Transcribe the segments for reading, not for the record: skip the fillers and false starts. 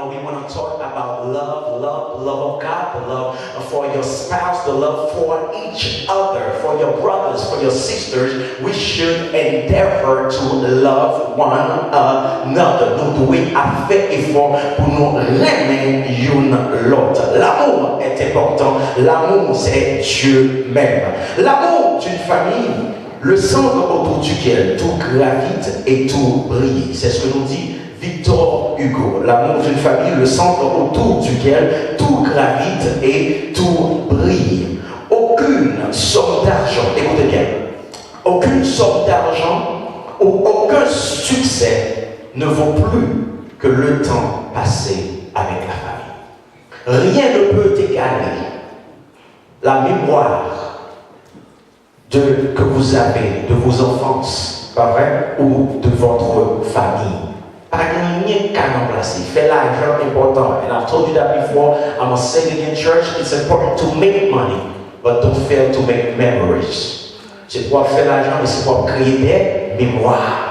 we want to talk about love of God, the love for your spouse, the love for each other, for your brothers, for your sisters. We should endeavor to love one another. Nous devons faire effort pour nous aimer l'autre. L'amour est important. L'amour, c'est Dieu même. L'amour d'une famille, le centre autour duquel tout gravite et tout brille. C'est ce que nous dit Victor Hugo. L'amour d'une famille, le centre autour duquel tout gravite et tout brille. Aucune somme d'argent, écoutez bien, aucune somme d'argent ou aucun succès ne vaut plus que le temps passé avec la famille. Rien ne peut égaler la mémoire que vous avez de vos enfances, pas vrai, ou de votre famille. Pas rien qu'à remplacer. Fait l'argent important. And I've told you that before. I'm a saying it in church. It's important to make money, but don't fail to make memories. C'est pour faire l'argent, mais c'est pour créer des mémoires.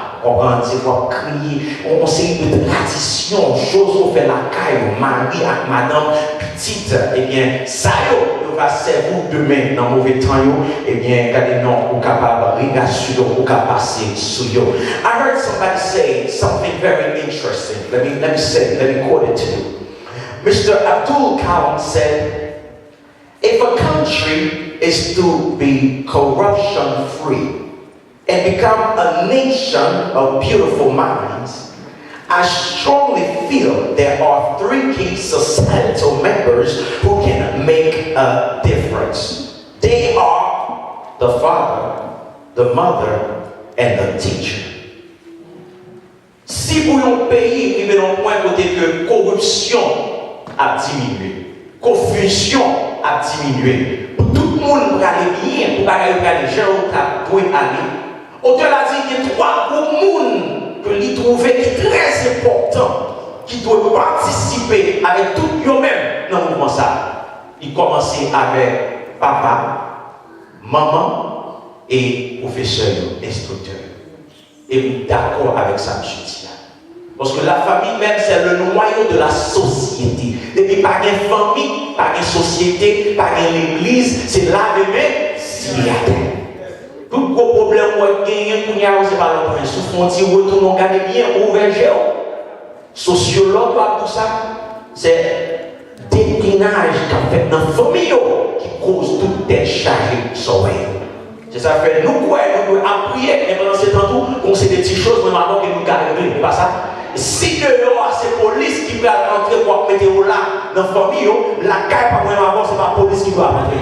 C'est pour créer. On sait une tradition, chose qu'on fait la caille, mari avec madame petite. Eh bien, ça va servir demain dans le mauvais temps. Eh bien, regardez-nous, ou capable de regarder sur ou capable passer sur eux. I heard somebody say something very interesting. Let me quote it to you. Mr. Abdul Kalam said, if a country is to be corruption free and become a nation of beautiful minds, I strongly feel there are three key societal members who can make a difference. They are the father, the mother, and the teacher. Si pour un pays, il y a un point côté que corruption a diminué, confusion a diminué, pour tout le monde pour aller bien, pour aller les gens qui doivent aller, au-delà il y a trois groupes monde que l'y trouver qui est très important, qui doit participer avec tout eux-mêmes dans le mouvement ça. Il commence avec papa, maman et professeur, instructeur. Et d'accord avec ça, monsieur Tia. Parce que la famille même, c'est le noyau de la société. Et puis, pas une famille, pas une société, pas une église, c'est là même, s'il y a tout gros problème où il y a c'est pas le point. Sous frontière, retourne, regardez bien, ouvert géo. Sociologue, tout ça, c'est déclinage qu'a fait dans la famille qui cause toute tête chargée sur elle. C'est ça fait nous quoi, nous prier, et pendant ce temps, on sait des petites choses, mais maintenant que nous gardons, pas ça. Si dehors, c'est la police qui peut rentrer pour mettre là dans la famille, la caille, pas moins avant, c'est pas la police qui doit rentrer.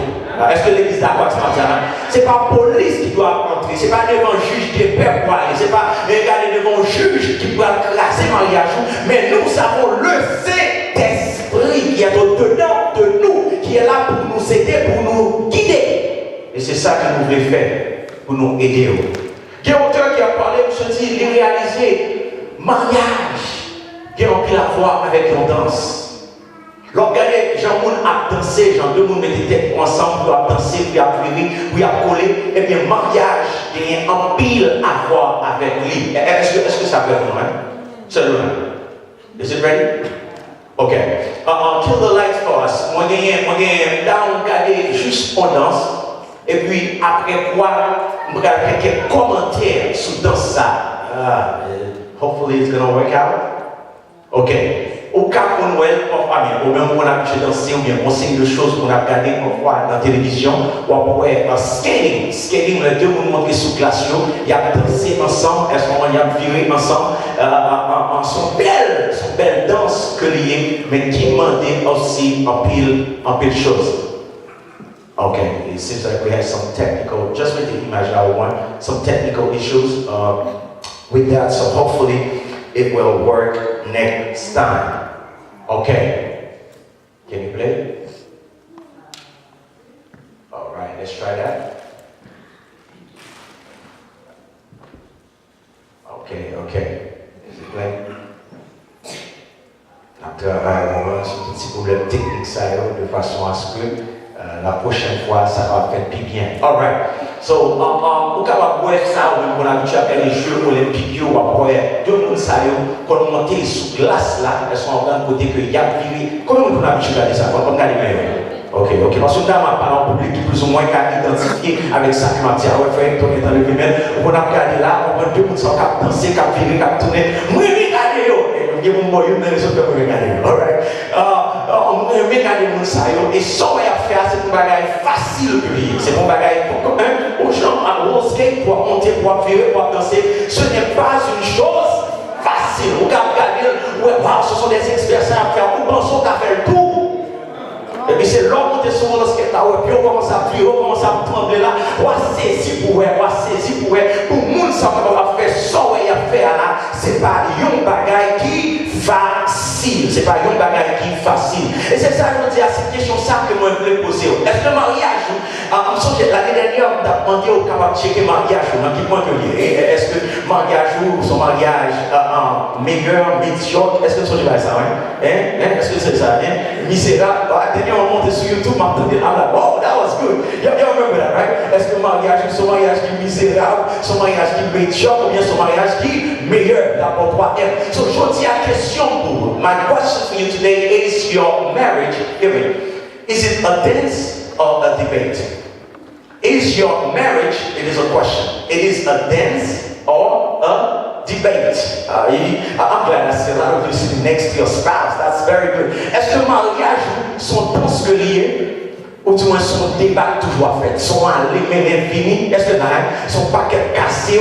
Est-ce que l'église d'accord avec ça? C'est pas la police qui doit rentrer, c'est pas devant le juge qui est père pour aller, c'est pas regarder devant le juge qui doit classer mariage, mais nous savons le Saint-Esprit qui est au-dedans de nous, qui est là pour nous aider, pour nous guider. Et c'est ça que nous voulons faire, pour nous aider. Il y a un auteur qui a parlé, je me suis dit, il réalisé mariage, qui a rempli la voix avec une danse. Regardez, Jean-Moun a dansé, Jean-Deux-Moun mettait tête ensemble pour danser, puis à pleurer, puis à coller. Eh bien, mariage, il y a un pile à voir avec lui. Est-ce que ça peut être vrai? C'est le même. Is it ready? Okay. Kill the lights for us. Moi, j'ai regardé juste en danse. Et puis, après quoi, je vais faire quelques commentaires sur danse ça. Hopefully, it's going to work out. Okay. Au cas où Noël, au même moment où on a pu danser, ou bien on sait de choses qu'on a regardées parfois dans la télévision, ou après skating. Skating, les deux nous montrent sous glace, il y a dansé ensemble, à ce moment il y a viré ensemble, son belle danse que liée, mais qui demandait aussi en pile choses. Okay, it seems like we have some technical, just with the image I want, some technical issues with that, so hopefully it will work next time. Okay. Can you play? All right, let's try that. Okay. Is it playing? Après un moment, ce petit problème technique, ça de façon à ce que La prochaine fois, ça va faire plus bien. Alright. So, on va voir ça, on a habitué à faire les Jeux olympiques, on va voir deux personnes qui ont monté sous glace là, elles sont en train de côté que y a viré. Comment on a habitué à faire ça? On va regarder. Ok. Parce que dans ma parole en public qui plus ou moins qu'à identifier avec ça qui m'a dit, ah ouais, frère, on est dans le domaine, on a regardé là, on voit deux personnes qui ont dansé, qui ont viré, qui ont tourné. Moi, regardez, il y a mon moyen de les autres regarder. Alright. On regarde mon saillot et ça on va faire, c'est un bagage facile de vivre. C'est un bagage pour aux gens à Rosgate pour monter, pour virer, pour danser. Ce n'est pas une chose facile. Vous regardez, ouais, ce sont des experts à faire. Vous pensez qu'à faire le tour. Et puis c'est l'homme qui est sur le skate là, puis on commence à prier, on commence à trembler là, on va saisir pour elle, on va saisir pour elle. Pour le monde, ça va faire ça, on va faire là. C'est pas un bagage qui facile. C'est pas un bagage qui facile. Et c'est ça que je dis à cette question ça que moi je voulais poser. Est-ce que le mariage, l'année dernière, on a demandé au capable de checker le mariage, dans quel point que est-ce que le mariage ou son mariage meilleur, médiocre, est-ce que tu as ça, hein? Est-ce que c'est ça, hein? Misérable, on monte sur YouTube, I'm like, wow, that was good. Y'all remember that, right? Est-ce que son mariage qui est misérable, son mariage qui est médiocre, ou bien son mariage qui est meilleur, d'abord 3M. So, je dis la question pour my question for you today is your marriage, is it a dance or a debate? Is your marriage, it is a question, it is a dance or a debate? I'm glad I said a lot of you sitting next to your spouse. That's very good. Est-ce que le mariage sont danse liés ou du moins son débat toujours fait? Sont allés l'infini? Est-ce que son paquet cassé,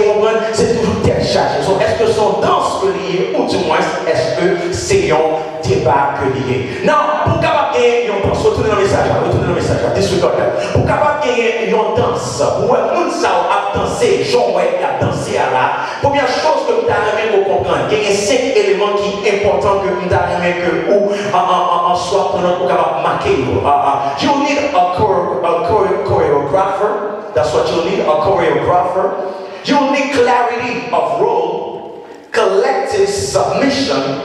c'est toujours tête chargée? Est-ce que son danse lié ou du moins est-ce que c'est un débat lié? Non, pour capable gagner une danse, retournez dans le message, disregard. Pour capable gagner une danse, pour un monde ça a dansé, Jean-Web a dansé à la. Première chose que vous avez à comprendre, il y a 5 éléments qui sont importants que vous avez que ou en soit pour capable marquer. You need a choreographer. That's what you need, a choreographer. You need clarity of role, collective submission,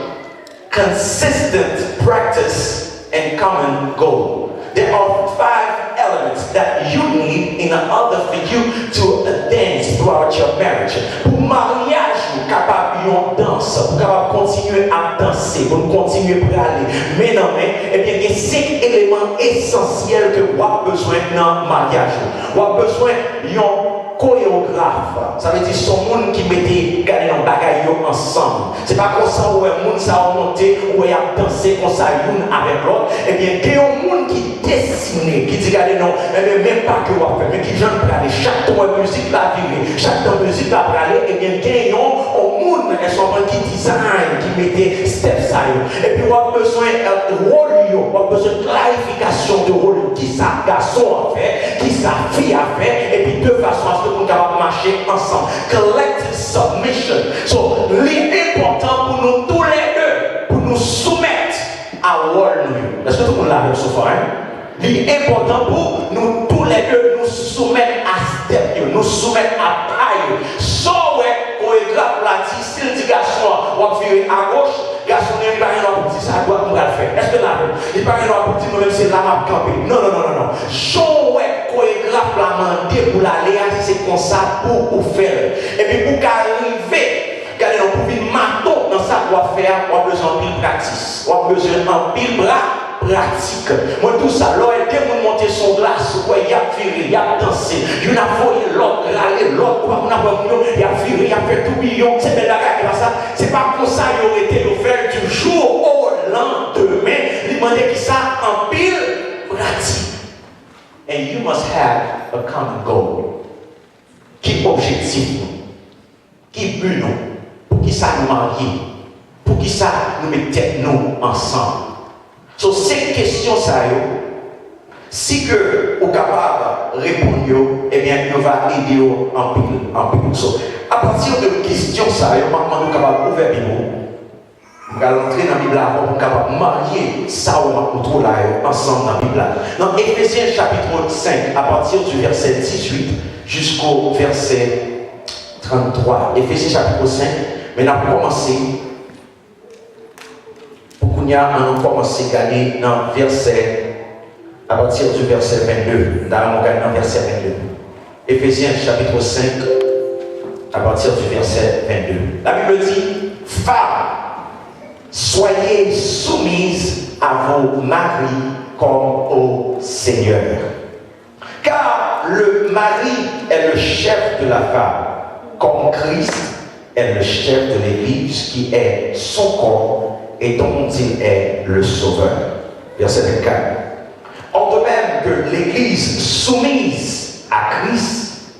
consistent practice, and common goal. There are 5 elements that you need in order for you to dance throughout your marriage. Pour mariage, vous capable de danser, vous capable continuer à danser, vous continuer à aller. Mais non, eh bien, il y a 5 éléments essentiels que vous avez besoin dans le mariage. Vous avez besoin d'un chorégraphe. Ça veut dire son monde qui mettait gagner dans bagaille ensemble. C'est pas comme ça où un monde ça a monté où il a dansé comme ça l'une avec l'autre. Eh bien, il y a un monde qui dessine, qui dit regardez non, même pas que vous avez fait, mais qui vient de parler. Chaque temps de musique va virer, chaque temps de musique va parler. Eh bien, il y a un monde qui design, qui mettait steps ça. Et puis, vous avez besoin de rôle, vous avez besoin de clarification de rôle, qui ça garçon a fait, qui ça fille a fait, et puis de façon à ce que nous puissions marcher ensemble. Collective submission. So, l'important pour nous tous les deux, pour nous soumettre à rôle. Est-ce que tout le monde l'a vu ce soir? L'important pour nous tous les deux, nous soumettre à step, nous soumettre à taille. So, chorégraphe l'a dit, s'il dit garçon, on va virer à gauche, garçon, il n'y a rien à dire ça, doit nous le faire. Est-ce que là, il n'y a rien à dire nous-mêmes, c'est là m'a campé. Non. So, chorégraphe l'a demandé pour l'aller, c'est comme ça pour faire. Et puis pour qu'arriver, regardez, pour vivre marteau dans ça, on va faire, on a besoin de pile pratique, on a besoin de pile bras. Pratique. Moi tout ça, là, elle a monté son glace, il a viré, il a dansé, il a volé l'autre, l'autre, il a viré, il a fait tout million, c'est belle la ça. C'est pas comme ça qu'il aurait été offert du jour au lendemain. Il demandait qui ça en pile pratique. And you must have a common goal. Qui objectif, qui but nous, pour qui ça nous marie, pour qui ça nous met tête nous ensemble. So, cette question, ça, si que vous êtes capable de répondre, eh bien, il va aider en pile. So, à partir de questions, ça, vous êtes capable d'ouvrir le Bible. Vous allez entrer dans la Bible pour capable de marier ça ou trouve là ensemble dans la Bible. Dans Éphésiens chapitre 5, à partir du verset 18 jusqu'au verset 33. Éphésiens chapitre 5, mais on a commencé. Pour qu'on y a commencé à gagner dans verset à partir du verset 22. Nous allons regarder dans verset 22. Éphésiens chapitre 5, à partir du verset 22. La Bible dit, femmes, soyez soumises à vos maris comme au Seigneur. Car le mari est le chef de la femme, comme Christ est le chef de l'Église qui est son corps et dont il est le sauveur. Verset 24. En de même que l'Église soumise à Christ,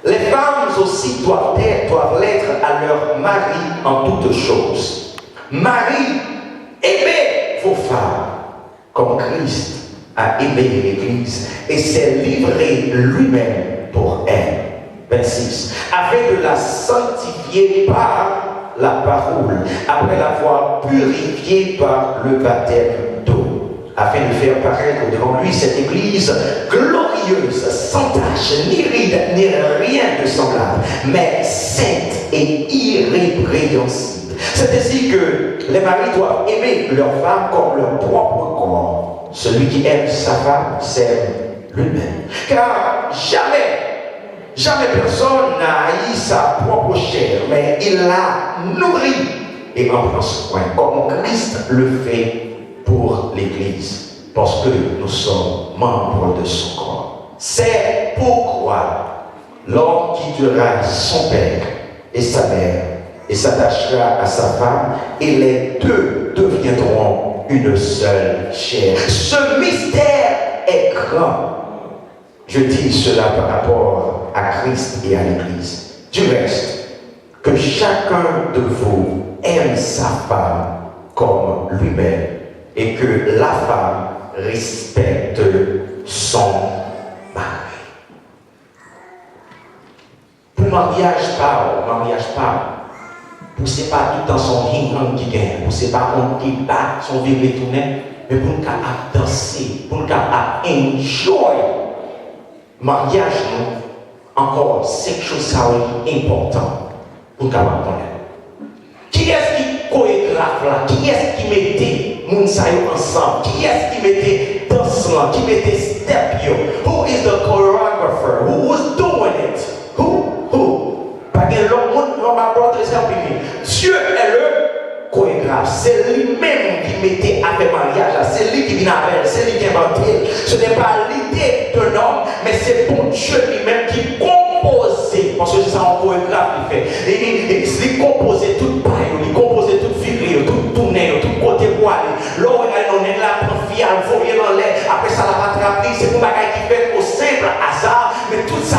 les femmes aussi doivent l'être à leur mari en toutes choses. Marie, aimez vos femmes comme Christ a aimé l'Église et s'est livré lui-même pour elle. 26. Afin de la sanctifier par la parole, après l'avoir purifiée par le baptême d'eau, afin de faire paraître devant lui cette Église glorieuse, sans tache, ni ride, ni rien de semblable, mais sainte et irrépréhensible. C'est ainsi que les maris doivent aimer leur femme comme leur propre corps. Celui qui aime sa femme s'aime lui-même. Car jamais personne n'a haï sa propre chair, mais il la nourrit et en prend soin, comme Christ le fait pour l'Église, parce que nous sommes membres de son corps. C'est pourquoi l'homme quittera son père et sa mère et s'attachera à sa femme, et les deux deviendront une seule chair. Ce mystère est grand. Je dis cela par rapport à Christ et à l'Église. Du reste, que chacun de vous aime sa femme comme lui-même et que la femme respecte son mari. Pour mariage pas. Pour c'est pas tout dans son ring qui gagne, pour c'est pas on qui bat son vivre tourner, mais pour nous danser, pour nous enjoy. Mariage, encore 5 choses importantes pour nous connaître. Qui est-ce qui chorégraphe là? Qui est-ce qui mettait Mounsaï ensemble? Qui est-ce qui mettait danse là? Qui mettait step yo? Who is the choreographer? Who was doing it? Who? Parce que l'homme ma brother is helping me. Dieu est le chorégraphe. C'est lui-même qui mettait à faire mariage. C'est lui qui vient avec, c'est lui qui inventait. Ce n'est pas l'idée d'un homme, mais c'est bon Dieu lui-même qui composait. Parce que c'est ça un chorégraphe qui fait. Et il composait toute paille, il composait toute figure, tout tourner, tout côté pour aller. Là, on est là, prend fille, on voyait dans l'air. Après ça, la rattraper. C'est pour bagaille qui fait au simple hasard. Mais tout ça,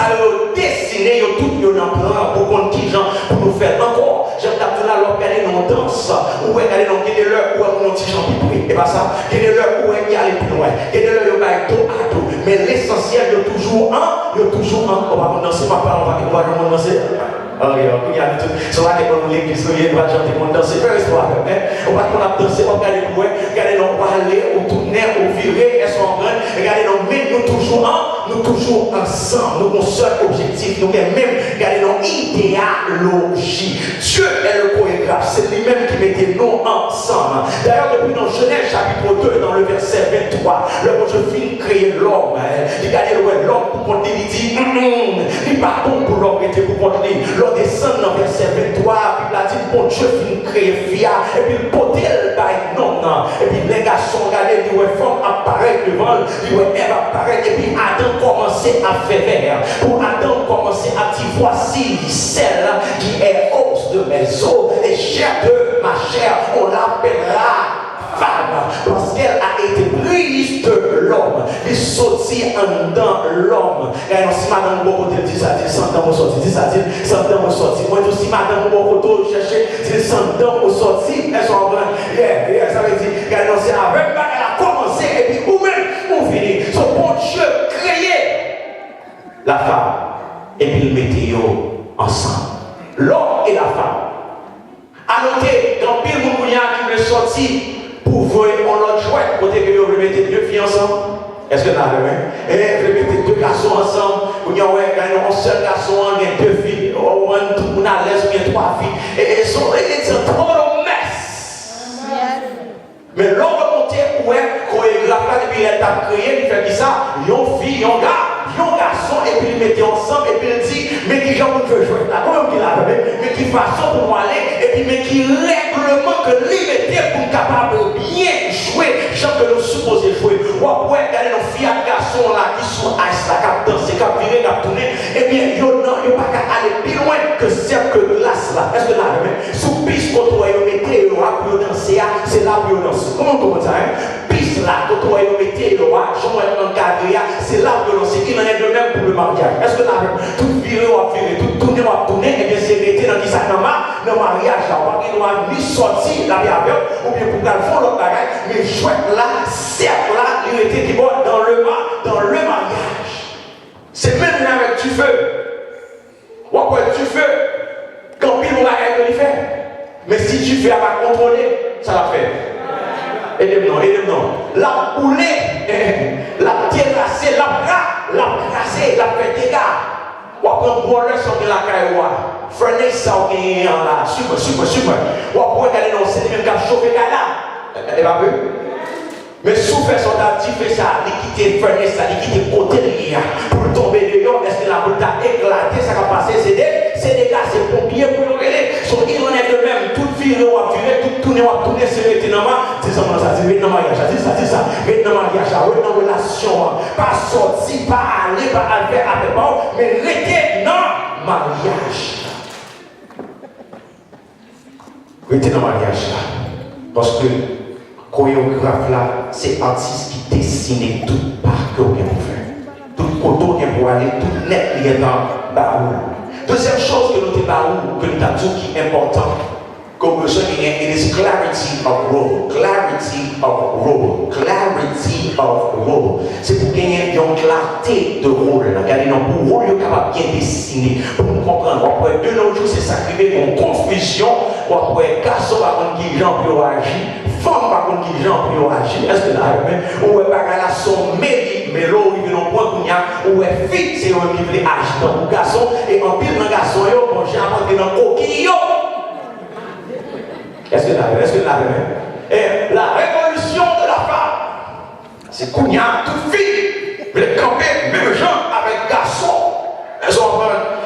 dessiné, tout en plan pour qu'on qui gens pour nous faire encore. J'aime d'abord là, regarder nos danses, ou regarder nos guédeurs, ou nos petits gens qui prient. Et pas ça, guédeurs, où il y a les plus loin. Guédeurs, il y a dos à dos. Mais l'essentiel, il y a toujours un, on va danser, ma part, on va danser. Oh, il y a tout. C'est là que nous l'église, il va chanter, on danse. C'est une histoire. On va danser, on va regarder pour regarder nos parler, ou tourner, ou virer, elles sont en train. Regardez, nous toujours ensemble. Nous avons un seul objectif. Nous même, regardez, nos idéologie. Dieu est le chorégraphe. C'est lui-même qui mettait nous ensemble. D'ailleurs, depuis dans Genèse chapitre 2, dans le verset 23, le bon Dieu finit de créer l'homme. Regardez l'homme pour qu'on dit, il n'est pas bon pour l'homme, il était pour qu'on dit. L'homme descend dans le verset 23, puis il a dit, bon Dieu finit de créer Fia, et puis le poté le bail non. Et puis les garçons, regardez, il voit femme apparaître devant, il voit Ève apparaître, et puis Adam commençait à faire vert. Pour Adam commencer à dire, voici celle qui est os de mes os et chair de ma chair, on l'appellera femme, parce qu'elle a été prise de l'homme. Il sortit en dedans l'homme. Et si madame beaucoup dit ça, dit sans dents au sorti, dit ça, dit sans dents au sorti. Moi aussi madame beaucoup chercher, dit sans dents au sorti, elles sont en train. Ça veut dire, c'est avec elle a commencé et puis vous-même, vous finissez. Son bon Dieu créé la femme et puis le mettez ensemble. L'homme et la femme. À noter, dans pile Moukounia qui veut sortir pour voir on l'autre chouette, côté que vous mettez deux filles ensemble. Est-ce que vous avez vu? Et vous mettez deux garçons ensemble. Vous avez un seul garçon, il y a deux filles. On a l'aise, il y a trois filles. Et c'est un total mess. Mais l'homme remonté, ouais, chorégraphe, et puis naturel t'a créé, il fait qui ça? Yon fille, yon gars, yon garçon, et puis il mettait ensemble, et puis il dit, mais qui j'en veux jouer là, comment il a mais qui façon pour moi aller, et puis mais qui règlement que liberté pour être capable de bien jouer, genre que nous supposons jouer. Ou après, regardez nos filles et garçons là qui sont ice là, qui dansent, qui virer, qui tourner, et bien, yon non, yon pas qu'à aller plus loin que cercle glace là. Est-ce que là, sous piste, quand on mettez, yon a pour danser, c'est là pour danser. Comment on comprend ça, hein? Piste là, quand on mettez, yon a, j'en ai encadré, c'est là pour danser. Il en est de même pour le mariage. Est-ce que là, tout viré ou à virer, tout tourner ou à tourner, et bien, c'est mettez dans qui ça dans le mariage, là, on doit ni sortir la vie avec, ou bien pour qu'elle fasse l'autre bagage, mais chouette là, certes là, il était qui va dans le mariage. C'est même là avec du feu. Ou après du feu, quand pile on va le faire. Mais si tu fais à pas contrôler, ça va faire. Aidez-moi. La poulet, la terrassée, la crassée, la fait dégâts. Ou après un bon leçon de la cailloua. Freiner ça ou gagner là. Super. Ou après regarder dans c'est même qui chauffer là. Elle va ver. Mais sous fait son dit fait ça, il quitte freiner ça, il quitte côté de pour tomber dehors, est-ce que la boule a éclaté, ça va passer, c'est des gars, c'est pompiers pour le relais. Son il en est de même, tout viré ou à virer, tout tourner ou à tourner, c'est le ténament. C'est ça, ça dit, dans mariage, ça, dans mariage, dans relation, pas sortir, pas aller, pas aller avec moi, mais rester dans mariage. Rester dans mariage là. Parce que chorégraphe là, c'est artiste qui dessine tout par que vous faire. Tout coton qui pour aller, tout net qui est dans baroud. Deuxième chose que nous avons dit qui est important, comme besoin il is clarity of role. Clarity of role. Clarity of role. C'est pour gagner une clarté de rôle. Regardez, pour rôle, il est capable de bien dessiner. Pour nous comprendre. Après, de nos jours, c'est sacrifié une confusion. Après, garçon, par contre, qui gens pour agir. Femme, par contre, qui gens pour agir. Est-ce que là, ou est pas là, son mérite, mais là, il vient au point où il y a, ou est fille, c'est eux qui veulent agir dans le garçon. Et en pile, dans le garçon, bon, j'ai inventé dans le coquille. Est-ce que là, et la révolution de la femme, c'est qu'on y a toute fille, mais camper, même gens avec garçons, elles sont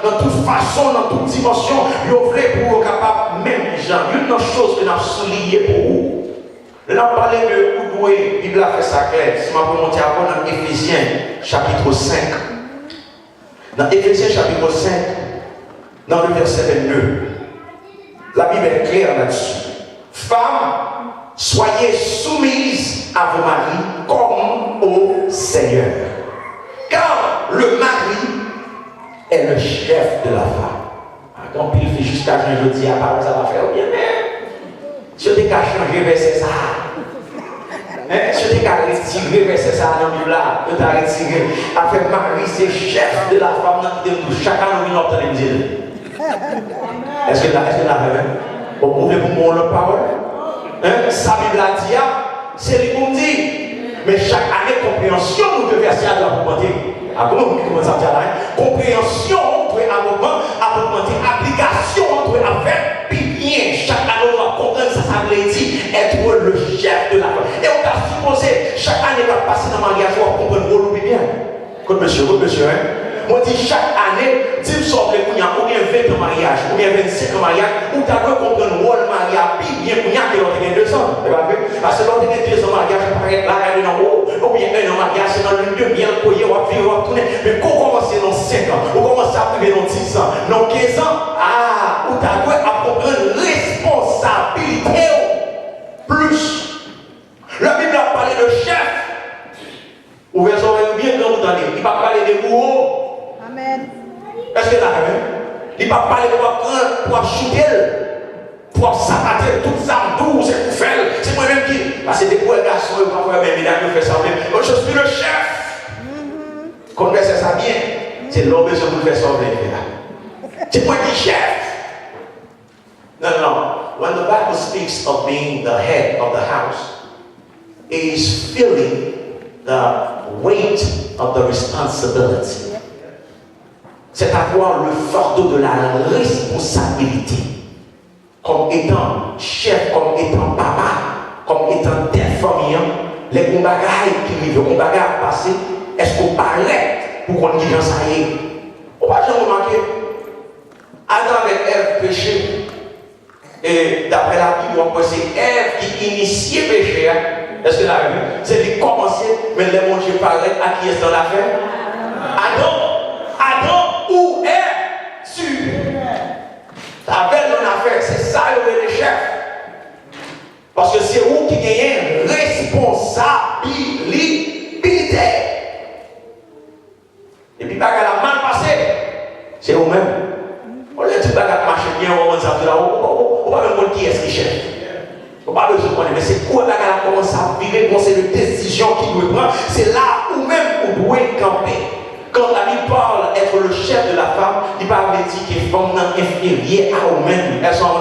dans toute façon, dans toute dimension, ils voulaient pour être capables, même gens, une autre chose que nous avons souligné pour vous. Nous avons parlé de Oudoué, la Bible a fait ça clair, si je peux monter encore dans Éphésiens chapitre 5. Dans Éphésiens chapitre 5, dans le verset 22, la Bible est claire là-dessus. Femmes, soyez soumises à vos maris comme au Seigneur. Car le mari est le chef de la femme. Quand il fait jusqu'à jeudi, à part ça va faire bien, mais si on a changé verset ça, si on a retiré verset ça dans la Bible, on a retiré. Afin mari, c'est chef de la femme, chacun nous entend le dire. Est-ce que là, vous pouvez vous montrer la parole? Sa Bible a dit, c'est lui qui dit. Mais chaque année, compréhension, nous devons verser à l'augmenter. Comment vous commencez à dire là? Compréhension, on doit augmenter. Application, on doit faire. Puis bien, chaque année, on va comprendre ça, ça veut dire être le chef de la femme. Et on va supposer, chaque année, on va passer dans le mariage, on va comprendre le rôle bien. Écoute, monsieur, hein? Moi, je dis chaque année, si vous sortez, il y a ou bien 20 ans mariage, ou bien 25 ans mariage, ou tu as comprendre le rôle mariage, puis bien, il y a que l'autre 2 ans. Parce que l'autre 2 ans mariage, ça paraît là, il y a un haut, ou bien un an mariage, c'est dans le demi, il y a un vie, on va tourner. Mais quand on commence dans 5 ans, on commence à arriver dans 10 ans, dans 15 ans, où tu as comprendre responsabilité plus. La Bible a parlé de chef. Ouvrez les oreilles bien quand vous entendez. Il va parler de bourreaux. Amen. Est-ce que là, il va parler de pour shooter, pour saboter toute ça, tout, c'est pour faire. C'est moi-même qui. Parce que des fois, les garçons, ils vont faire même, ils fait ça. Je suis le chef. Connaissez ça bien. C'est l'homme qui vous fait ça. C'est moi qui chef. No. When the Bible speaks of being the head of the house, it is feeling the weight of the responsibility. C'est avoir le fardeau de la responsabilité. Comme étant chef, comme étant papa, comme étant père famille, les bons bagailles qui vivent, les bons bagailles passés, est-ce qu'on parlait pour qu'on dise ça y est? On va jamais remarquer. Adam avec Ève péché. Et d'après la Bible, on pense que c'est Ève qui initie le péché. Est-ce que la Bible? C'est lui commencer, mais les mon Dieu parlait à qui est dans l'affaire? Adam, où es-tu? La belle dans l'affaire, c'est ça le chef. Parce que c'est vous qui gagnez responsabilité. Et puis, bagarre la mal passé, c'est vous-même. On a dit bagarre marche bien, on va dire là, on va même dire qui est-ce qui chef. On va pas besoin de connaître, mais c'est quoi bagarre commence à vivre, bon, c'est une décision qui doit prendre, c'est là où même vous devez camper. Quand la Bible parle être le chef de la femme, il parle de dire que les femmes sont inférieures à eux-mêmes. Elles sont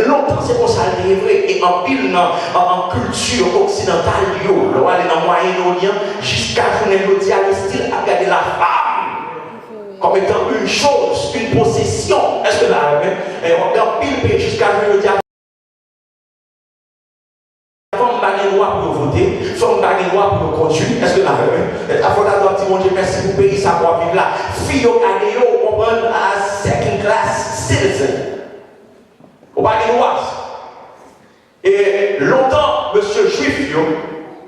longtemps, c'est pour ça qu'elles vrai. Et en pile, en culture occidentale, on va aller dans le Moyen-Orient, jusqu'à ce qu'on ait le style à regarder la femme comme étant une chose, une possession. Est-ce que là, on regarde pile jusqu'à ce qu'on ait pour voter, femme n'a pas droit pour conduire. Est-ce que là, il faut d'abord dire, mon Dieu, merci pour payer ça pour vivre là. Fille, on prend à second class citizen. On va aller voir. Et longtemps, monsieur Juif,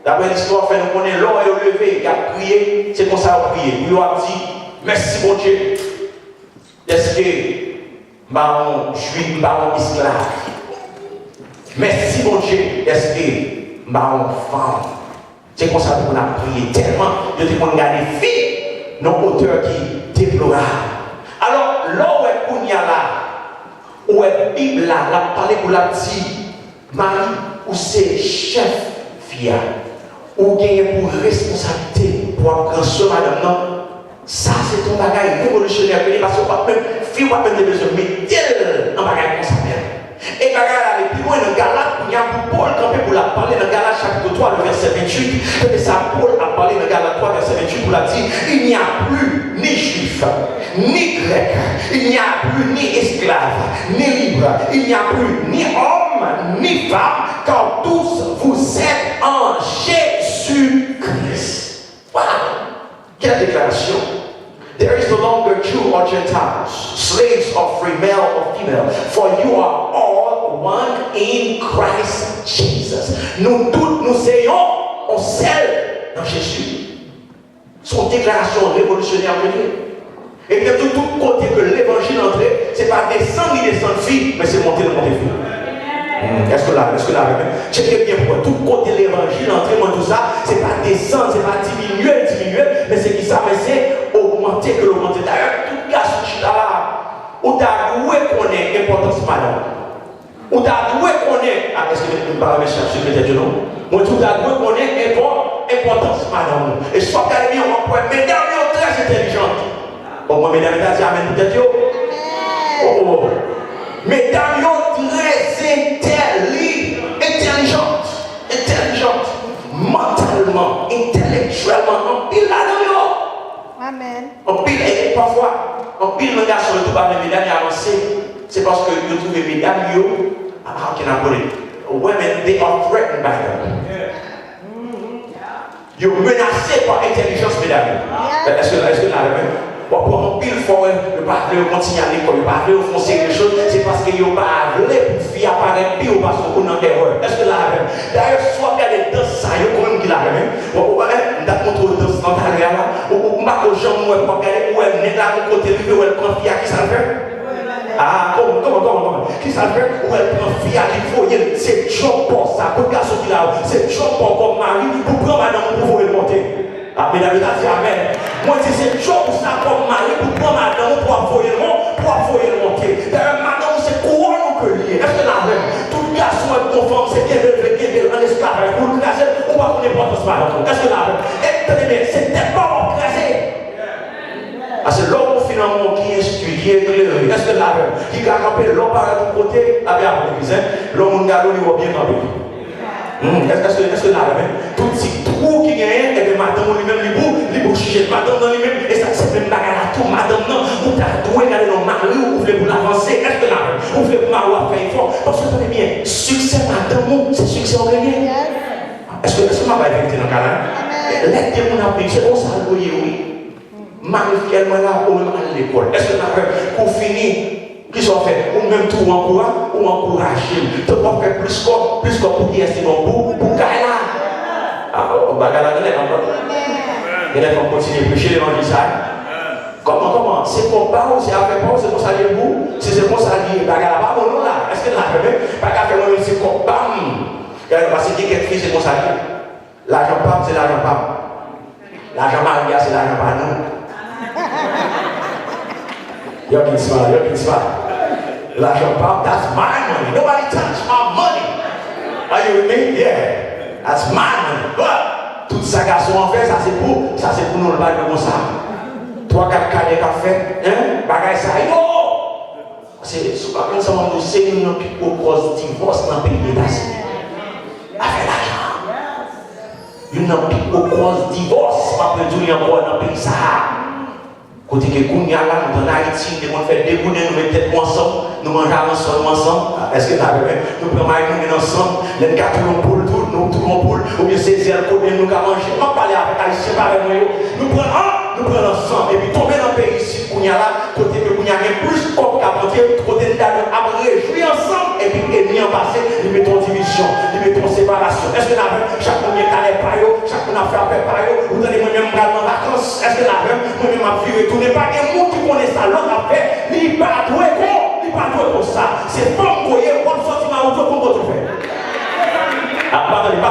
d'après l'histoire, fait nous connaître l'or et levé, il a prié, c'est comme ça qu'il a prié. Il a dit, merci mon Dieu. Est-ce que baron juif, baron esclave? Merci mon Dieu, est-ce que ma femme, c'est comme ça qu'on a prié tellement de te regarder filles, nos auteurs qui déplorent. Alors, là où est Kounia là, où est Bible là, la parler pour la petite Marie, où c'est chef fia, ou gagne pour responsabilité pour apprendre ce madame, non? Ça c'est ton bagage révolutionnaire, parce que même fille, pas même des besoins, mais tel un bagage qu'on s'appelle. Et bagarre aller plus loin dans Galates, il y a Paul campé pour la parler dans Galates chapitre 3, le verset 28. Et ça, Paul a parlé dans Galates 3, verset 28 pour la dire, il n'y a plus ni juif, ni grec, il n'y a plus ni esclave, ni libre, il n'y a plus ni homme, ni femme, car tous vous êtes en Jésus-Christ. Voilà. Quelle déclaration. There is no longer Jew or Gentiles, slaves or free, male or female, for you are all one in Christ Jesus. Nous tous, nous soyons en seul dans Jésus. Son déclaration révolutionnaire de Dieu. Et de tout côté que l'évangile entrait, ce n'est pas descendre ni descendre fille, mais c'est monter le monter fille. Est-ce que là, checkez bien pour tout côté l'évangile entrer, moi tout ça, c'est pas descendre, c'est pas diminuer, mais c'est qui ça, mais c'est augmenter que l'augmenter. D'ailleurs, tout garçon qui est là, où t'as doué qu'on est importance madame. Où t'as doué qu'on est, est-ce que vous parlez de chercher peut-être non? Moi tout t'as doué qu'on est importance madame. Et soit regardez bien, on va mesdames, ils sont très intelligentes. Bon, moi mesdames, ils disent amen peut-être yo. Oh. Mesdames, ils sont très intelligentes, mentalement, intellectuellement, en pile là-dedans. Amen. En pile, et parfois, en pile, le garçon ne trouve pas mes mesdames avancées. C'est parce que vous trouvez mesdames, how can I put it? Women, they are threatened by them. Vous menacés par intelligence, mesdames. Est-ce que là, pour en pile fois, le parler continue à l'école, le parler au fond des choses, c'est parce qu'il n'y a pas voulu pour faire apparaître pire parce qu'on a erreur. Est-ce que là, d'ailleurs, soit regardez dans ça, il y a quand même qui l'a même. On va montrer dans ce temps là, on va que Jean nous pas regarder où elle est là, côté lui, où elle prend fille à qui ça le fait. Ah, comment? Qui ça le fait? Où elle prend fille à qui faut, c'est John pour ça, pour le garçon qui l'a, c'est John pour comme mari, pour prendre madame pour pouvoir monter. Ah, mesdames, dit amen. Moi, je dis, c'est John pour ça comme mari, pour prendre madame, pour appuyer le monter. D'ailleurs, madame, c'est couronne que lié. Est-ce que là, tout garçon est conforme, c'est bien en esclavage, pour le craser, on va connaître pas ce madame. Est-ce que là, attendez, c'était pas crasé. Parce que l'homme finalement qui instruit, qui est éclairé, est-ce que là, qui a campé l'homme par l'autre côté, avec l'église, l'homme n'a pas bien campé. Est-ce que là, tout petit trou qui gagne, et bien madame lui-même, il bouge, madame dans lui-même, et ça c'est même bagarre à tout, madame non, ou t'as doué regarder dans mari, ou vous voulez pour l'avancer, est-ce que là, vous voulez pour mari faire fort, parce que tenez bien, succès madame, c'est succès en gagné. Est-ce que pas vérité dans le cas. L'aide de mon appui, c'est comme ça, oui. Marie-Fiel, là, ou même à l'école. Est-ce que tu as fait pour finir? Qui sont faits? Ou même tout encourager. Tu peux faire plus quoi pour qui est-ce bon pour Kaila. Ah, bagala, il est pour continuer à prêcher l'évangile. Comment? C'est pour pas ou c'est avec pas ou c'est pour ça les vous? Si c'est pour ça les bagala, pas bon là. Est-ce que tu as fait? Pas qu'à faire moi c'est comme bam. Parce que quelqu'un qui c'est pour ça. L'argent pas, c'est l'argent pas. L'argent Maria, c'est l'argent pas nous. You can smile. L'argent pas, that's my money. Nobody touch my money. Are you with me? Yeah. That's my money. But, tout ça garçon en fait, ça c'est pour nous le bail comme ça. 3-4 cadets café, hein? Bagay ça, yo! C'est pas comme ça, on sait que nous avons cause divorce dans le pays des États-Unis. Avec l'argent. Nous avons cause divorce, pas de dire encore dans le pays ça. Côté que Kounia là, nous en Haïti, nous avons fait des boudins, nous mettons ensemble, nous mangeons ensemble. Est-ce que nous prenons ensemble, les quatre nous poule, nous tournons poule, ou bien c'est le côté nous avons mangé. On va parler avec Haïtien par nous. Nous prenons ensemble et puis tomber dans le pays ici, Kounia là, côté que Kounia a plus comme qu'à côté de nous avons réjoui ensemble et puis ennemi en passé, nous mettons division, nous mettons séparation. Est-ce que nous avons chaque monde qui a par eux, chaque monde a fait appel par eux, vous donnez moi-même en vacances, est-ce que nous avons moi-même à vivre tout n'est pas des mots qui connaissent ça, l'autre a fait, il pas doué comme ça. C'est pas pour y avoir sorti ma route comme votre fait. Ah, pardonnez, non?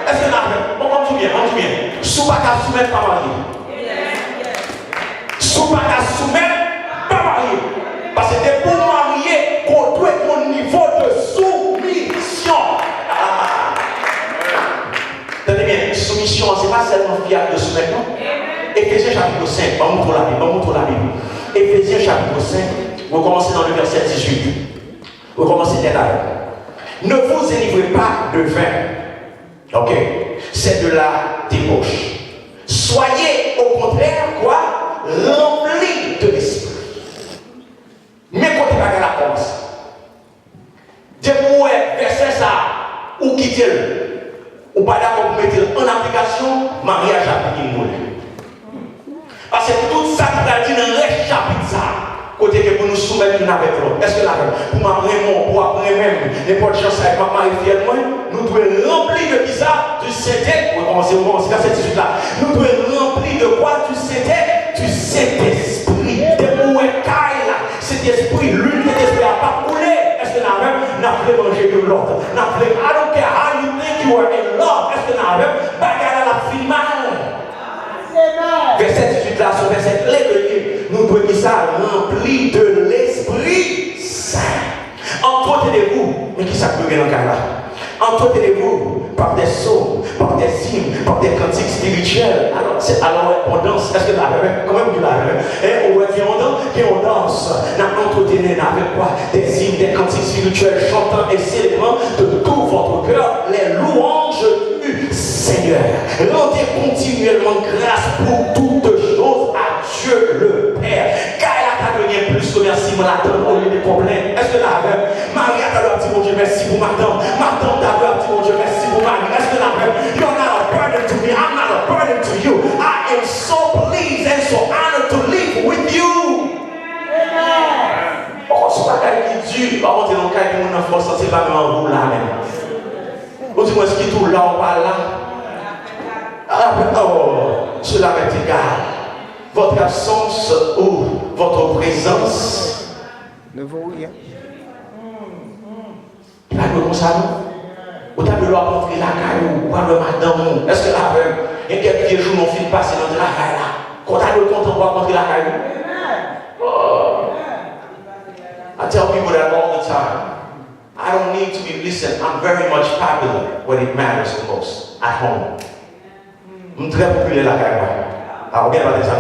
Est-ce que nous avons, on dit bien. Sous pas qu'à soumettre pas marié. Sous pas qu'à soumettre pas marié. Parce que c'est pour marier qu'on doit être au niveau de soumission. Tenez bien, soumission, c'est pas seulement fiable de soumettre, non? Éphésiens chapitre 5, on montre la Bible. Éphésiens chapitre 5, vous commencez dans le verset 18. Vous commencez dès là. Ne vous délivrez pas de vin. Ok? C'est de la débauche. Soyez au contraire, quoi? Remplis de l'esprit. Mais quand tu vas à la commence, dis-moi, verset ça, ou quittez-le. Ou pas d'accord pour mettre en application, mariage à Pékin. Parce que tout ça qui a dit dans le chapitre ça, côté que pour nous soumettre l'une avec l'autre. Est-ce que là, pour m'apprendre, pour apprendre même, n'importe quelle chose avec ma Marie-Fiel, nous devons remplir de qui ça? Du Saint-Esprit. On va commencer verset 18 là. Nous devons remplir de quoi? Du Saint-Esprit. De Mouécaï là. Cet esprit, l'une de l'esprit n'a pas coulé. Est-ce que là même, n'a pas mangé de l'autre? N'a pas, I don't care how you think you are in love. Est-ce que là même, bagarre la fille mal. Verset 18 là, sur verset clé de livre, nous devons dire ça, rempli de l'Esprit Saint. Entretenez-vous, mais qui ça peut gagner dans le cas là? Entretenez-vous par des sceaux, par des hymnes, par des cantiques spirituels. Alors, c'est alors on danse. Est-ce que là, comment vous là? On danse. Nous entretenez avec quoi? Des hymnes, des cantiques spirituels, chantant et célébrant de tout votre cœur les louanges du Seigneur. Rendez continuellement grâce pour toutes choses à Dieu le Père. Car elle a donné plus que merci, mais la donne au lieu des problèmes. Est-ce que là, Marie a dit mon Dieu, merci pour ma tante. Ma tante a dit mon Dieu, merci pour Marie. Est-ce que là, you're not a burden to me, I'm not a burden to you. I am so pleased and so honored to live with you. Oh, c'est pas quelqu'un qui dit, on va dire dans le cas de mon enfant, c'est pas même un roux là même. On dit, moi, est-ce qu'il est tout là ou pas là? Oh, cela m'est égal. Votre absence ou votre présence ne vaut rien. Il va comme ça, non? Autant de l'or montrer la caille ou pas le madame. Est-ce que là, il y a quelques jours, mon fils passe dans la caille là? Quand tu as le compte, on va montrer la caille. Oh. I tell people that all the time. I don't need to be listened. I'm very much popular when it matters the most at home. Je suis très populaire là, quand même. Alors, bien, pas des gens,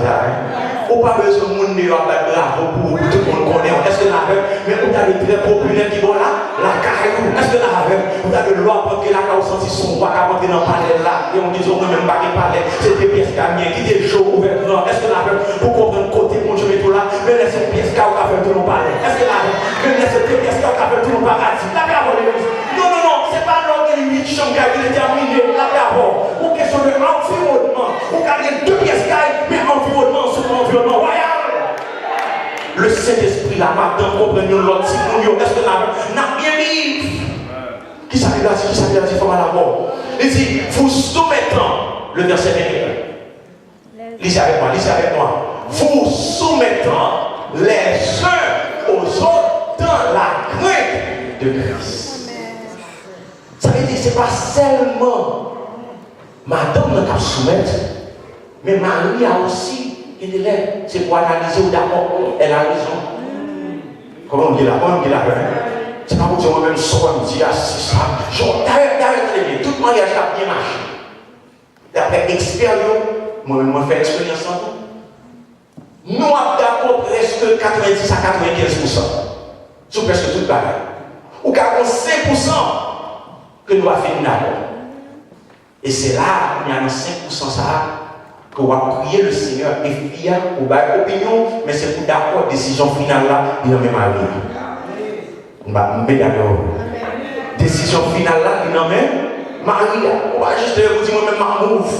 on pas besoin de monde dehors, bravo pour tout le monde connaît. Est-ce que là, mais on a des très populaires qui vont là, la caillou. Est-ce que là, on a des lois pour que la caillou senti son roi, qui a monté dans le palais là, et on dit, on ne même pas qu'il parlait, c'est des pièces camions qui des jours ouverts. Est-ce que là, pour comprendre côté, mon Dieu, tout là, mais laissez pièces qui ont fait tout le palais. Est-ce que là, mais laissez pièces qui ont fait tout le paradis. La caillou, non, c'est pas l'organisme qui est déterminé là d'abord. Ou question de environnement. Ou gagner 2 pièces caille, mais environnement, c'est un environnement royal. Le Saint-Esprit, la madame, comprenez l'autre, si nous, est-ce que n'a bien vivre? Qui s'appelle là, qui s'appelle là, il faut mal avoir. Il dit, vous soumettant, le verset 21. Lisez avec moi. Vous soumettant les uns aux autres dans la crainte de Christ. Ça veut dire que ce n'est pas seulement madame qui soumettre, mais Marie a aussi une élève. C'est pour analyser ou d'accord, elle a raison. Comment on dit là? C'est pas pour dire moi-même, soit on dit, c'est ça. D'ailleurs, tout mariage a bien marché. D'après expérience, moi-même, je fais expérience en tout. Nous avons d'accord presque 90 à 95% sur presque tout le bagage. Ou 45% que nous avons fini d'accord. Et c'est là, il y a 5% ça, qu'on va prier le Seigneur et fier pour avoir opinion, mais c'est pour d'accord, décision finale là, il y a même arrivé. Décision finale là, il y a même Marie. On va juste vous dire moi-même ma move.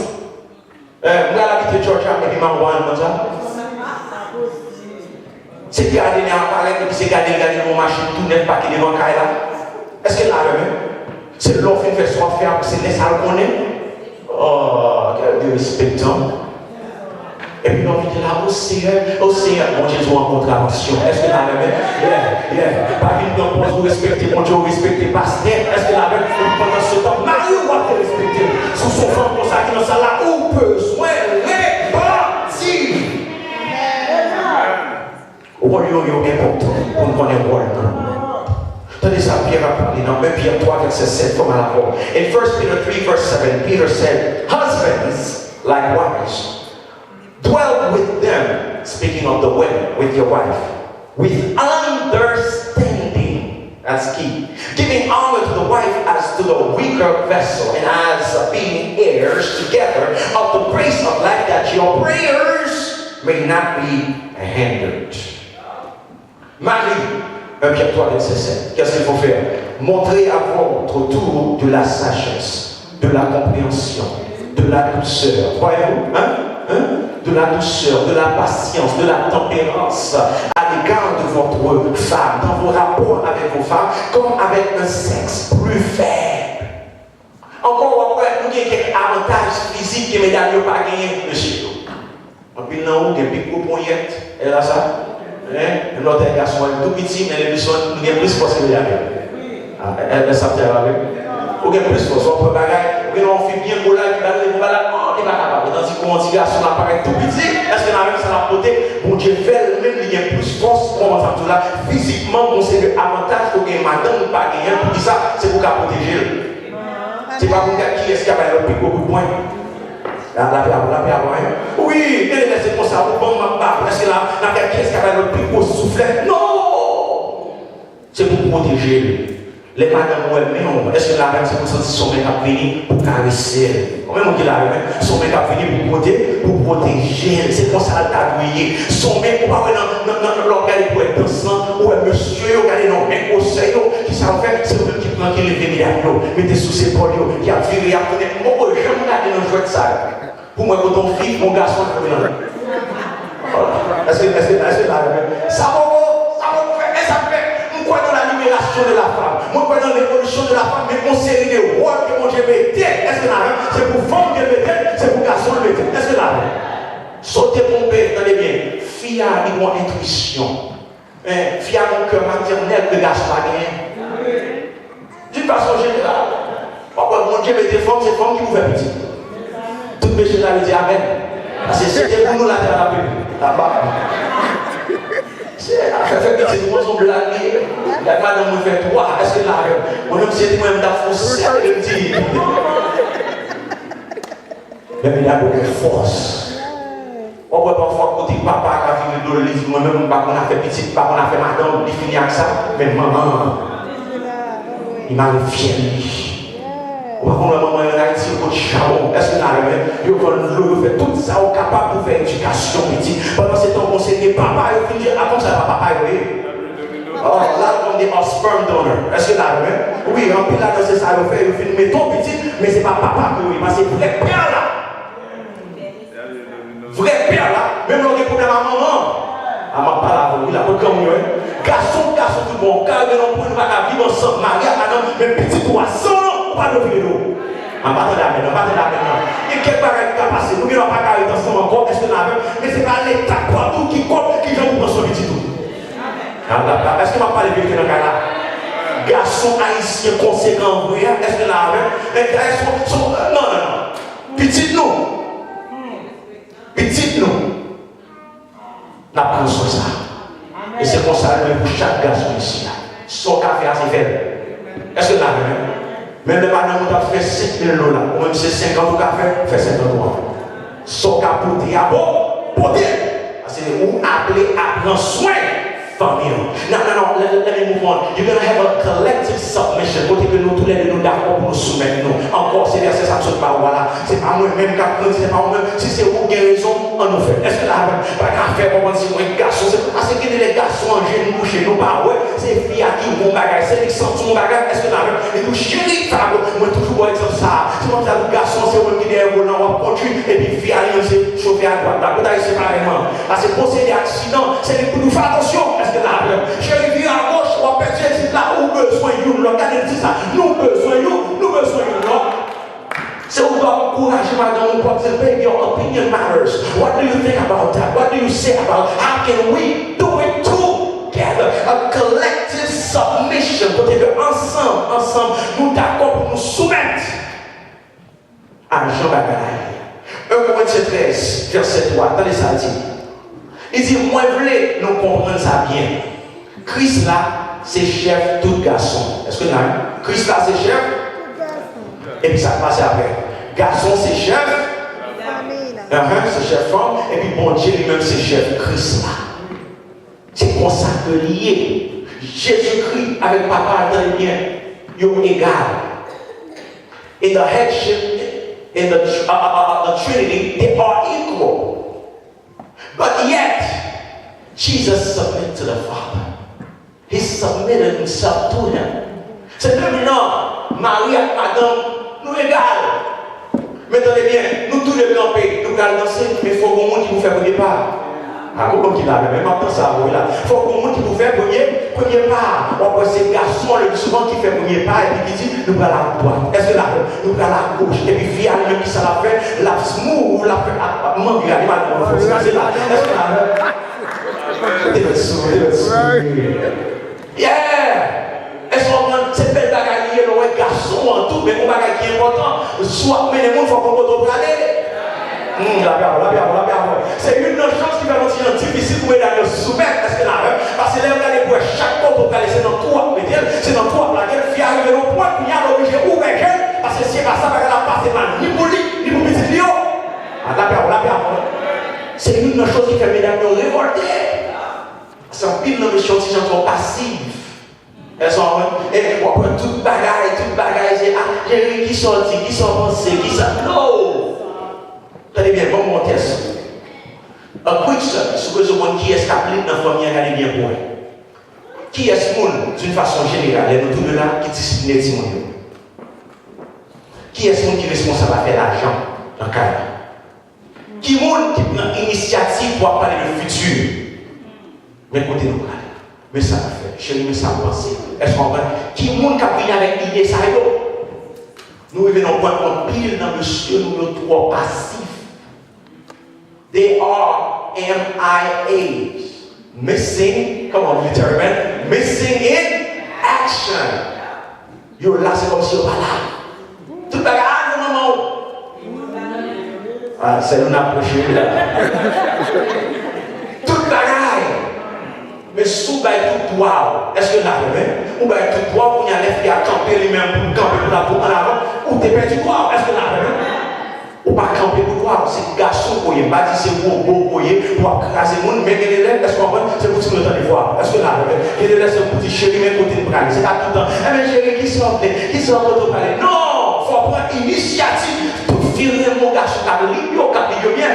Moi, j'habite à Georgia, et puis ma voix comme ça. C'est qui a donné à parler, et puis c'est garder mon machine, tout net, pas qui devant le là. Est-ce que là, c'est l'offre qui fait soit faire, c'est les salles qu'on est. Oh, quel Dieu respectant. Et puis, on dit là, au Seigneur, mon Jésus en contradiction. Est-ce que là, pas qu'il nous pose, vous respectez mon Dieu, vous respectez pasteur. Est-ce que là, pendant ce temps, Marie, on va te respecter. Sous son femme pour ça, qui dans ça là, où besoin répartir. Rôle est important pour nous connaître rôle. Tenez ça, Pierre a parlé dans 1 Pierre 3, verset 7, comme à la porte. In 1 Peter 3, verse 7, Peter said, husbands, likewise, dwell with them, speaking of the women, with your wife, with understanding. That's key. Giving honor to the wife as to the weaker vessel, and as being heirs together of the grace of life, that your prayers may not be hindered. Marie, 1 Pierre 3, verset 7. Qu'est-ce qu'il faut faire? Montrer à votre tour de la sagesse, de la compréhension, de la douceur. Voyez-vous? De la douceur, de la patience, de la tempérance à l'égard de votre femme, dans vos rapports avec vos femmes, comme avec un sexe plus faible. Encore après, nous avons quelques avantages physiques que mesdames n'ont pas gagné de chez nous. Et puis, nous avons des pics pour poignettes. Elle a ça? Notre garçon est tout petit, mais les personnes, nous avons plus force que les amis. Elle s'en tient avec. Nous avons plus force. On peut bagaille. On fait bien pour là, on n'est pas capable. Tandis que mon petit garçon apparaît tout petit, est-ce que la même ça l'a porté? Mon Dieu fait même, il y a plus force, comment ça tout là. Physiquement, c'est le avantage que madame n'a pas gagné. Pour ça, c'est pour qu'elle protéger. C'est pas pour qui est-ce qu'il y a le plus gros point. La oui, quelle est la circonstance? Bon, est-ce que la qui est-ce qu'il y a le plus gros soufflet? Non! C'est pour protéger. Les madames elles-mêmes, est-ce que la reine s'est sentie son mec a venu pour caresser? Comment on dit la reine? Son mec a venu pour protéger. C'est comme ça qu'elle a brillé. Son mec, on va dans l'organe pour être dansant, ou un monsieur, regardez non, un conseil, qui s'en fait, c'est le même qui prend qui les vénérables, mettez sous ses poils, qui a viré à connaître. Moi, je ne regarde dans le jouet de ça. Pour moi, quand on fille, mon garçon, est-ce que la reine? Ça va faire, ça fait. Moi, dans la libération de la femme, moi, dans l'évolution de la femme, mais on série de rôles que mon Dieu mettait. Est-ce que la reine, c'est pour femme de mettait, c'est pour garçon de mettait. Est-ce que la reine? Sautez mon père, attendez bien. Fille a une intuition. Fille a mon cœur maternel que garçon a gagné. D'une façon générale. Pourquoi mon Dieu mettait femme, c'est femme qui vous fait petit. Tout péché, j'avais dit Amen. Parce que c'était pour nous la thérapie. Là-bas. C'est moi son blagué. La madame me fait toi. Est-ce que là, moi-même, c'est moi-même d'affousser, elle me dit. Mais il y a beaucoup de force. On voit parfois côté papa qui a fini de livre, moi-même, on a fait petit, on a fait madame, il finit avec ça. Mais maman, il m'a fier. On va voir maman en Haïti, au charbon. Est-ce que là, il fait tout ça, on est capable de faire éducation petit. Pendant ce temps, on s'est dit, papa, il finit, avant ça, papa, il Oh, là, on dit en sperm donor. Est-ce que là, oui, en plus là, c'est ça, il fait, il filme ton petit, mais c'est pas papa que oui, parce que c'est vrai père là. Vrai père là, même on a des problèmes à maman. À ma parole, il a pas comme moi. Garçon, tout bon, car on ne peut pas vivre ensemble, marié à madame, mais petit poisson, on va le vivre. On va te la mettre. Et quel bagage qui a passé, nous n'avons pas carré ensemble encore, est-ce que nous avons, mais c'est pas l'État partout qui compte, qui vient pour son petit tout. Est-ce que je vais parler de quelqu'un dans le cas là? Garçon haïtien conséquent, est-ce que nous avons, non. Petit nous. N'a pas besoin de ça. Et c'est comme ça pour chaque garçon ici. Son café a assez fait. Est-ce que là, même le madame qui a fait 5 000 $, ou même c'est 50 au café, fait 50 $. Son café à bon, pour dire. Parce que vous appelez à prendre soin famille. Non, let me move on. You're going to have a collective submission. Côté que nous tous les deux nous d'accord pour nous soumettre. Encore, c'est verset ça ne pas voilà. C'est pas moi-même qui apprends, c'est pas moi-même. Si c'est vous qui avez raison, on nous fait. Est-ce que là, pas qu'à faire pour si moi un garçon, c'est parce que les garçons en genoux chez nous, pas ouais, c'est filles à qui mon bagage, c'est les sentent mon bagage. Est-ce que là, et nous chéris, moi toujours exemple ça. C'est comme ça, le garçon, c'est moi qui est volant, on va conduire, et puis fille à lui, c'est chauffer à droite. D'accord, c'est séparément. Parce que posséder accident, c'est pour nous faire attention. Est-ce que là, je vis à gauche, on va perdre, c'est là où besoin de nous. Regardez ça, nous besoin de nous. C'est où doit encourager madame, on peut dire, baby, your opinion matters. What do you think about that? What do you say about how can we do it together? A collective submission. Côté que ensemble, nous d'accord pour nous soumettre à Jean Bagaille. 1 Corinthiens 13, verset 3. Attendez ça dit. Il dit, moi, je voulais nous comprendre ça bien. Christ là, c'est chef tout garçon. Est-ce que là, Christ là, c'est chef? Et puis ça passe après. Garçon, c'est chef. C'est chef femme. Et puis bon Dieu lui-même, c'est chef Christ là. C'est pour ça que lié. Jésus-Christ avec papa, attendez bien, ils sont égaux. In the headship, in the Trinity, they are equal. But yet, Jesus submitted to the Father. He submitted himself to him. C'est même non, Marie et Adam, nous égales. Mais attendez bien, nous tous les campés, nous allons danser, mais il faut que monde qui nous fait premier pas. À quoi comme qu'il a, même maintenant ça va là. Il faut que monde qui nous fait premier pas. On voit ces garçons le plus souvent qui fait premier pas et puis qui dit nous allons à la droite. Est-ce que là, nous allons à la gauche. Et puis via lui qui ça l'a fait, la smooth, la fait à maman, il a mal pour le c'est là. Est-ce que là, yeah! Est-ce qu'on c'est belle bagaille liée dans un garçon en tout, mais un bagage qui est important. Soit, mais les gens font comme on doit aller. La parole. C'est une chose qui va nous dire difficile pour aller se soumettre. Est-ce que là, parce que là, vous allez pour chaque fois pour aller, c'est dans toi, c'est dans toi, laquelle fille arrive au point où il y a l'obligé ouvert elle, parce que si c'est pas ça, elle a passé mal, ni pour lui, ni pour petit Léo. La parole. C'est une chose qui fait mesdames nous révolter. C'est un pile de choses qui sont passives. Elles sont et on prend toute bagaille, c'est ah, qui sorti, qui sont pensés, qui sont. Non! Tenez bien, bon mon test. Un quick search, ce que je vois qui est appelé dans la famille, regardez bien pour elle. Qui est ce monde, d'une façon générale, et nous tous là, qui discipline les monde. Qui est ce monde qui est responsable à faire l'argent dans le cadre? Qui est ce monde qui prend l'initiative pour parler du futur? Mais écoutez-nous, mais ça va faire. Chérie, mais ça va passer. Est-ce qu'on va? Qui est ce monde qui a venu avec l'idée, ça va? Nous revenons point en pile dans monsieur, nous le trois passifs. They are MIAs. Missing, come on, determined, missing in action. You're là, c'est comme si on va là. Tout le bagage, maman. Ah, c'est nous approcher là. Tout le bagage. Mais sous tout droit, est-ce que là, ou bien tout droit, pour y aller, il y a camper lui-même pour camper pour la peau en avant, ou t'es perdu droit, est-ce que là, ou pas camper pour droit, c'est garçon pour y pas c'est pour beau pour y pour craser le monde, mais quel est est-ce qu'on va, c'est pour tout le temps de voir, est-ce que là, quel est c'est pour petit chéri, mais côté de bras, c'est pas tout le temps, eh bien chéri, qui sort pour te parler, non, il faut prendre initiative pour virer mon garçon, car il bien.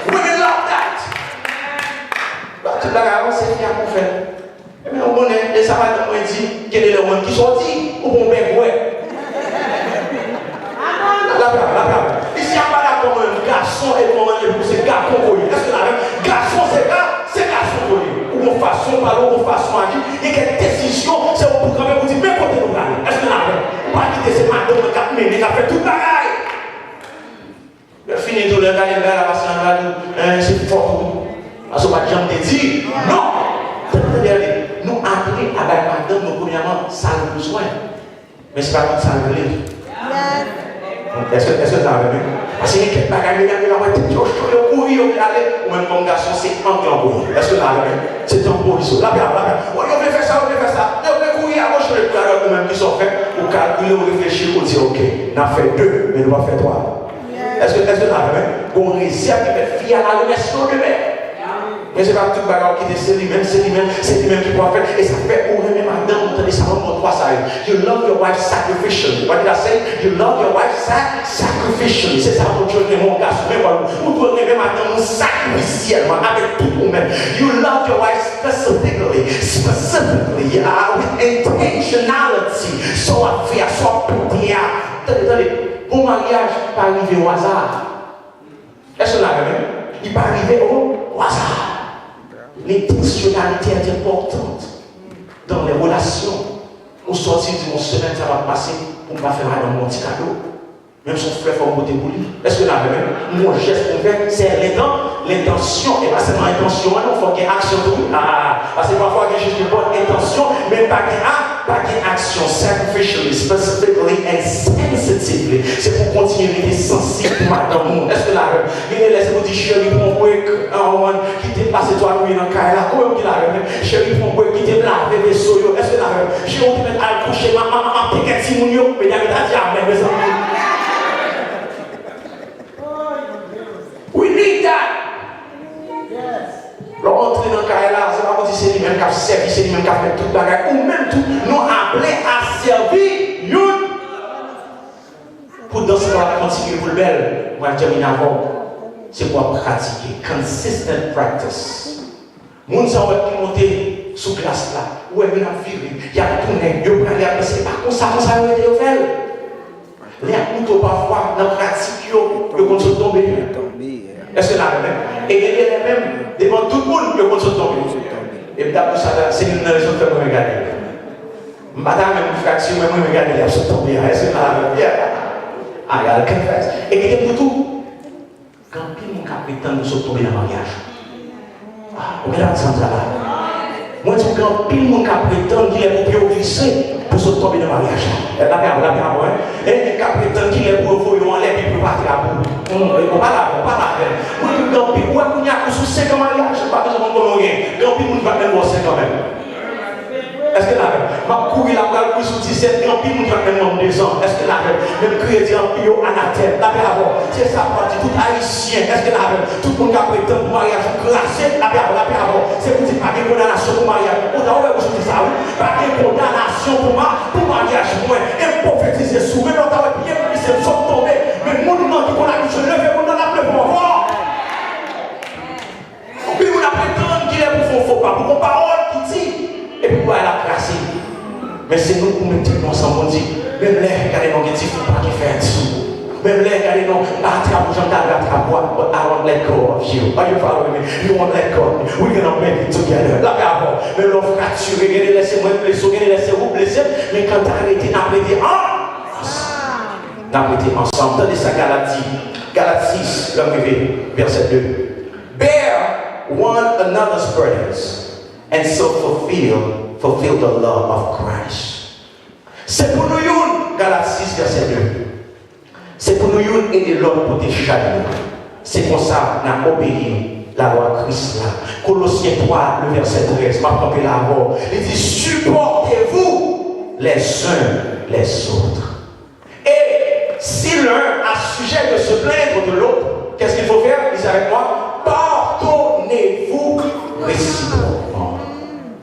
Women love that. Tout le monde c'est bien qu'on fait. Mais on est fini tout le temps, la passion, c'est fort. Parce que pas de gens te dit, non. Nous appelons à la madame, nous premièrement, ça a besoin. Mais ce n'est pas tout ça à l'élève. Est-ce que ça va bien? Parce qu'il y a quelques bagages, il y a des gens qui ont couru, ou même comme garçon, c'est un grand couru. Est-ce que ça va bien? C'est un couru. Là, on veut faire ça, on veut faire ça. On veut courir à gauche, on veut courir ou même qui sont faits, ou calculer, ou réfléchir, ou dire, ok, on a fait 2, mais on va faire 3. Est-ce que ça va bien? On réussit à faire fier à la relation de l'air. Mais ce n'est pas tout le bagarre qui est c'est lui-même qui peut faire. Et ça fait pour même madame, vous entendez ça dans trois ça. You love your wife sacrificially. What did I say? You love your wife sacrificially. C'est ça mon Dieu, mon garçon. Vous devez aimer madame sacrificiellement avec tout vous-même. You love your wife specifically with intentionality. Soit fait, soit pété. Attendez, bon mariage pas arriver au hasard. Est-ce que là même? Il pas arriver au hasard. L'intentionnalité est importante dans les relations. On sortit d'une semaine, ça va passer pour ne pas faire un mon petit cadeau. Même son frère faut voter pour lui. Est-ce que là même, mon geste qu'on fait, c'est l'intention. Et pas seulement l'intention, il faut qu'il y ait action. Parce que parfois, il y a juste une bonne intention, mais pas qu'il y ait action. Sacrificially, specifically and sensitively. C'est pour continuer à être sensible dans le monde. Est-ce que là, il y a laissé vous dire, chérie, mon break, qui t'est passé toi, lui, dans le cas là. Comment il a fait? Chérie, mon break, qui t'est lavé des soyaux. Est-ce que là, j'ai oublié de mettre à coucher, maman, t'es si mon yo, mais il y a dit, amen, mes amis. We need that. Yes. L'entrée dans le cas là, c'est pas pour dire c'est lui-même qui a servi, c'est lui-même qui a fait tout le bagage, ou même tout, nous appelés à servir, pour dans ce cas continuer pour le bel, moi je termine avant, c'est pour pratiquer, consistent practice. Moun sa va monter sous glace là, où elle vient virer, il y a tourné, il y a pris, c'est pas comme ça, il a été fait. Les couteaux parfois, dans la pratique, ils vont se tomber. Est-ce que là, et il y a même, devant tout le monde, ils vont se tomber. Et d'abord, c'est une raison de me regarder. Madame, une fraction, mais me regarder, ils se tomber. Est-ce que là, ah, il y a le confesse. Et il y a pour tout. Quand il y a un capitaine de se tomber dans le mariage. Ah, regarde ça là. Moi, je dis quand pile mon capitaine qui est pour glisser pour se tomber dans le mariage. Et là, et capitaine qui est pour vous en l'air, il peut partir à bout. On va là. Moi, je dis quand pile, ouais, il y a un souci comme mariage, je ne sais pas besoin de rien. Quand pile, on va même voir quand même. Est-ce que là, ma couille la balle pour sous 17 ans, puis nous va même 2 ans. Est-ce que là, même crédit en bio anathème, là, c'est ça partie tout haïtien. Est-ce que là, tout le monde a prétend pour mariage glacé, là, c'est pour dire pas de condamnation pour mariage. On a ouvert aujourd'hui ça, pas de condamnation pour mariage. Moi, et prophétiser sous, mais on a bien plus, c'est nous tomber. Mais mon nom qui qu'on a dit, je lève, on en a plein pour voir. Puis on a prétendu qu'il est pour faux pas, pour parole qui dit. Et puis, elle a placé. Mais c'est nous qui mettons ensemble, on dit, même les regardez nos petits fous pas qui fait dessous. Même les regardez nos attrape, j'en attrape, but I won't let go of you. Are you following me? You won't let go of me. We're going to make it together. Là, d'abord, mais l'on fracture, regardez, laissez-moi blesser, regardez, laissez-vous blesser. Mais quand t'as arrêté, n'a pas été ensemble. N'a pas été ensemble. Tendez ça, Galates 6, verset 2. Bear one another's burdens. And so fulfill the love of Christ. C'est pour nous, Galates 6, verset 2. C'est pour nous aider l'autre pour te changer. C'est pour ça qu'on a obéi la loi Christ là. Colossiens 3, le verset 13. Ma propre la voix. Il dit supportez-vous les uns les autres. Et si l'un a sujet de se plaindre de l'autre, qu'est-ce qu'il faut faire? Dis avec moi. Pardonnez-vous réciproquement.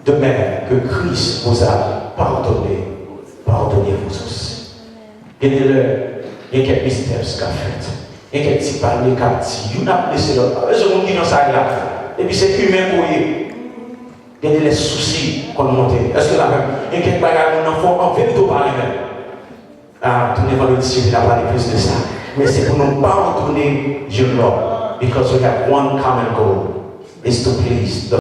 De même que Christ vous a pardonné, pardonnez-vous aussi. Il y a quelques mystères qu'a fait. Il y a quelques petits parler qu'a dit. Il y a blessé l'autre. Je vous dis dans ça là. Et puis c'est humain pour y. Il y a des soucis qu'on monte. Est-ce que là même, il y a quelques bagages qu'on enfant en vérité parler même. Ah, tous les vendredis, il a parlé plus de ça. Mais c'est pour nous pardonner, Dieu, because we have one common goal, is to please the